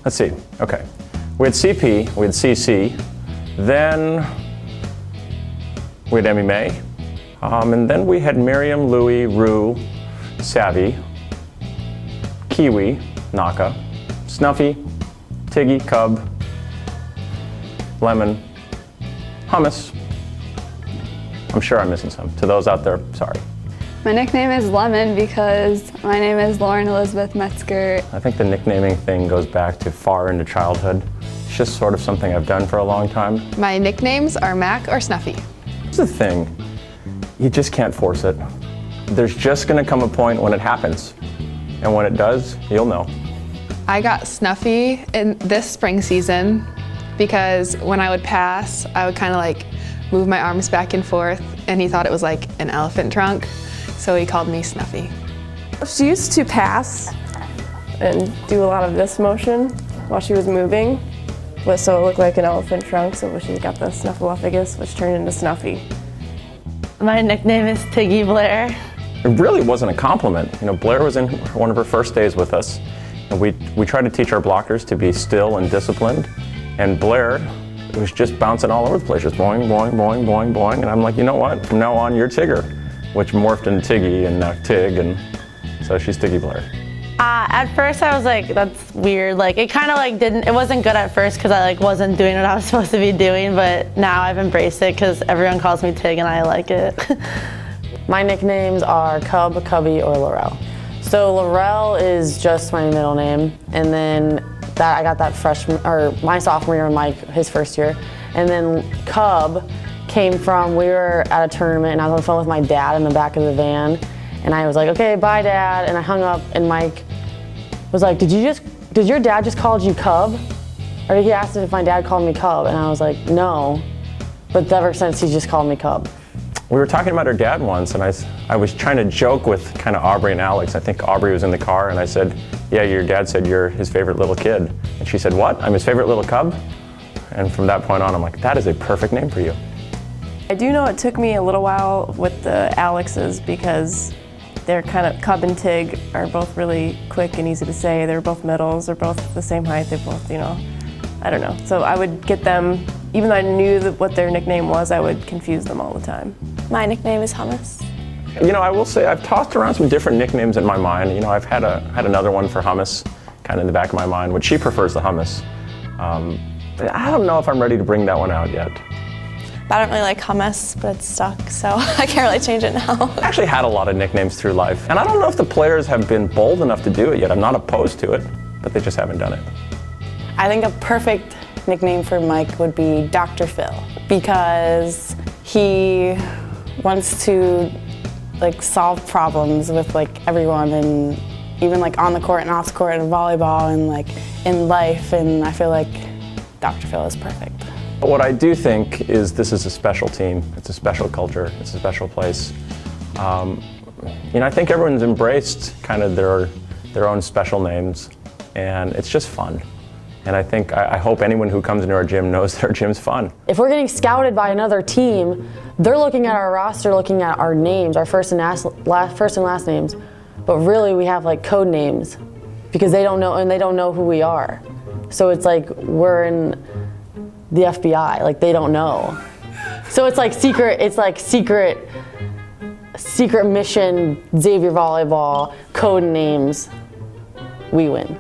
let's see, okay. We had CP, we had CC, then we had Emmy May, and then we had Miriam, Louie, Rue, Savvy, Kiwi, Naka, Snuffy, Tiggy, Cub, Lemon, Hummus. I'm sure I'm missing some. To those out there, sorry. My nickname is Lemon because my name is Lauren Elizabeth Metzger. I think the nicknaming thing goes back to far into childhood. It's just sort of something I've done for a long time. My nicknames are Mac or Snuffy. Here's the thing, you just can't force it. There's just gonna come a point when it happens. And when it does, you'll know. I got Snuffy in this spring season because when I would pass, I would kind of like move my arms back and forth, and he thought it was like an elephant trunk, so he called me Snuffy. She used to pass and do a lot of this motion while she was moving, so it looked like an elephant trunk, so she got the snuffleupagus, which turned into Snuffy. My nickname is Tiggy Blair. It really wasn't a compliment. You know, Blair was in one of her first days with us, and we tried to teach our blockers to be still and disciplined, and Blair was just bouncing all over the place, just boing, boing, boing, boing, boing, and I'm like, you know what, from now on you're Tigger, which morphed into Tiggy and now Tig, and so she's Tiggy Blair. At first I was like, that's weird. Like it kind of like it wasn't good at first because I like wasn't doing what I was supposed to be doing, but now I've embraced it because everyone calls me Tig and I like it. My nicknames are Cub, Cubby, or Lorelle. So Lorelle is just my middle name, and then I got that my sophomore year, Mike, his first year. And then Cub came from, we were at a tournament and I was on the phone with my dad in the back of the van. And I was like, okay, bye Dad. And I hung up and Mike was like, did your dad just call you Cub? Or he asked if my dad called me Cub. And I was like, no. But ever since he just called me Cub. We were talking about her dad once, and I was trying to joke with kind of Aubrey and Alex. I think Aubrey was in the car, and I said, yeah, your dad said you're his favorite little kid. And she said, what? I'm his favorite little cub? And from that point on, I'm like, that is a perfect name for you. I do know it took me a little while with the Alexes because they're kind of, Cub and Tig are both really quick and easy to say. They're both middles, they're both the same height, they're both, you know, I don't know. So I would get them, even though I knew what their nickname was, I would confuse them all the time. My nickname is Hummus. You know, I will say I've tossed around some different nicknames in my mind. You know, I've had another one for Hummus, kind of in the back of my mind, which she prefers the Hummus. But I don't know if I'm ready to bring that one out yet. I don't really like hummus, but it's stuck, so I can't really change it now. I actually had a lot of nicknames through life, and I don't know if the players have been bold enough to do it yet. I'm not opposed to it, but they just haven't done it. I think a perfect nickname for Mike would be Dr. Phil, because he wants to like solve problems with like everyone, and even like on the court and off the court and volleyball and like in life, and I feel like Dr. Phil is perfect. What I do think is this is a special team. It's a special culture. It's a special place. You know, I think everyone's embraced kind of their own special names, and it's just fun. And I hope anyone who comes into our gym knows their gym's fun. If we're getting scouted by another team, they're looking at our roster, looking at our names, our first and last names. But really, we have like code names because they don't know, and they don't know who we are. So it's like we're in the FBI, like they don't know. So it's like secret mission, Xavier Volleyball, code names, we win.